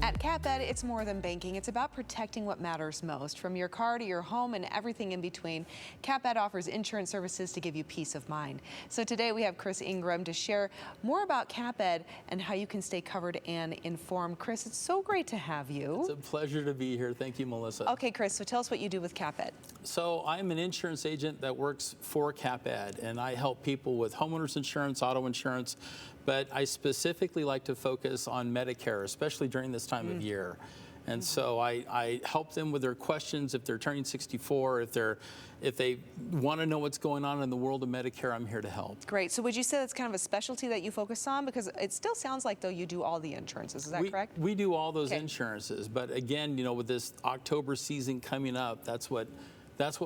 At CapEd, it's more than banking. It's about protecting what matters most, from your car to your home and everything in between. CapEd offers insurance services to give you peace of mind. So today we have Chris Ingram to share more about CapEd and how you can stay covered and informed. Chris, it's so great to have you. It's a pleasure to be here. Thank you, Melissa. Okay, Chris, so tell us what you do with CapEd. So I'm an insurance agent that works for CapEd, and I help people with homeowners insurance, auto insurance, but I specifically like to focus on Medicare, especially during this time of year. And so I help them with their questions if they're turning 64, if they want to know what's going on in the world of Medicare, I'm here to help. Great. So would you say that's kind of a specialty that you focus on? Because it still sounds like, though, you do all the insurances. Is that correct? We do all those insurances. But again, you know, with this October season coming up, that's what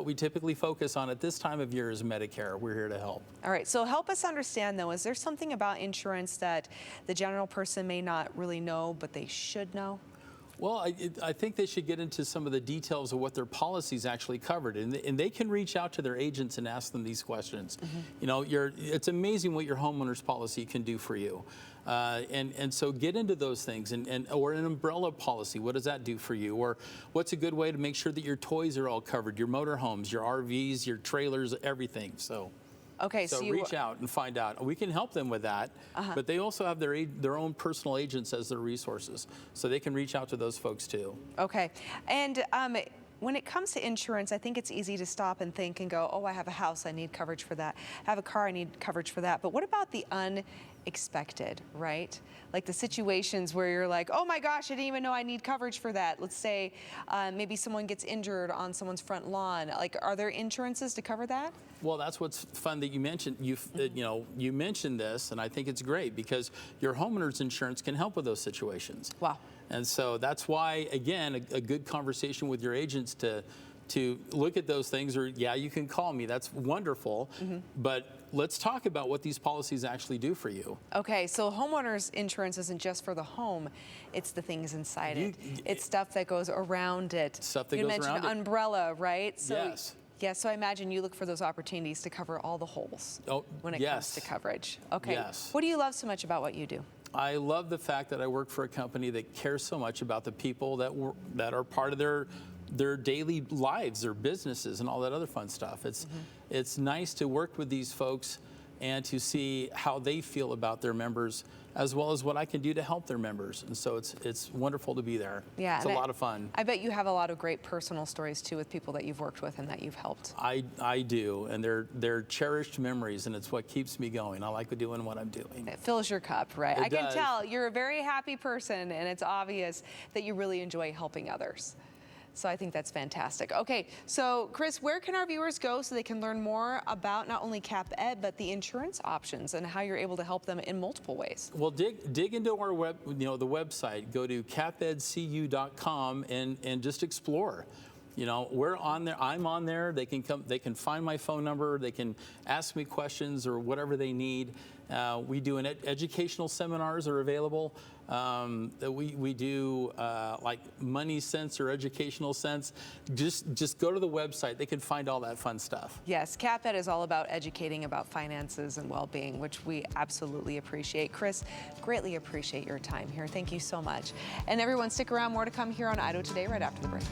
we typically focus on at this time of year is Medicare. We're here to help. All right, so help us understand, though, is there something about insurance that the general person may not really know, but they should know? Well, I think they should get into some of the details of what their policies actually covered, and they can reach out to their agents and ask them these questions. You know, it's amazing what your homeowner's policy can do for you, and so get into those things, or an umbrella policy. What does that do for you? Or what's a good way to make sure that your toys are all covered, your motorhomes, your RVs, your trailers, everything. Okay, so reach out and find out. We can help them with that, but they also have their own personal agents as their resources, so they can reach out to those folks too. Okay, and when it comes to insurance, I think it's easy to stop and think and go, oh, I have a house, I need coverage for that. I have a car, I need coverage for that. But what about the unexpected, right? Like the situations where you're like, oh my gosh, I didn't even know I need coverage for that. Let's say maybe someone gets injured on someone's front lawn. Like, are there insurances to cover that? Well, that's what's fun that you mentioned. You mentioned this, and I think it's great because your homeowner's insurance can help with those situations. Wow. And so that's why, again, a good conversation with your agents to look at those things, or yeah, you can call me. That's wonderful. But let's talk about what these policies actually do for you. Okay, so homeowners insurance isn't just for the home, it's the things inside it. It's stuff that goes around it. Stuff that goes around it. You mentioned umbrella, right? So, yes. Yeah, so I imagine you look for those opportunities to cover all the holes when it comes to coverage. Okay. Yes. What do you love so much about what you do? I love the fact that I work for a company that cares so much about the people that are part of their daily lives, their businesses, and all that other fun stuff. It's nice to work with these folks and to see how they feel about their members, as well as what I can do to help their members. And so it's wonderful to be there. Yeah, it's a lot of fun. I bet you have a lot of great personal stories too with people that you've worked with and that you've helped. I do, and they're cherished memories, and it's what keeps me going. I like doing what I'm doing. It fills your cup, right? It I can does. tell you're a very happy person, and it's obvious that you really enjoy helping others. So I think that's fantastic. Okay, so Chris, where can our viewers go so they can learn more about not only CapEd, but the insurance options and how you're able to help them in multiple ways? Well, dig into our the website. Go to capedcu.com and just explore. You know, we're on there. I'm on there. They can come. They can find my phone number. They can ask me questions or whatever they need. We do educational seminars are available. We do like money sense or educational sense. Just go to the website. They can find all that fun stuff. Yes, CapEd is all about educating about finances and well-being, which we absolutely appreciate. Chris, greatly appreciate your time here. Thank you so much. And everyone, stick around. More to come here on idaho-today right after the break.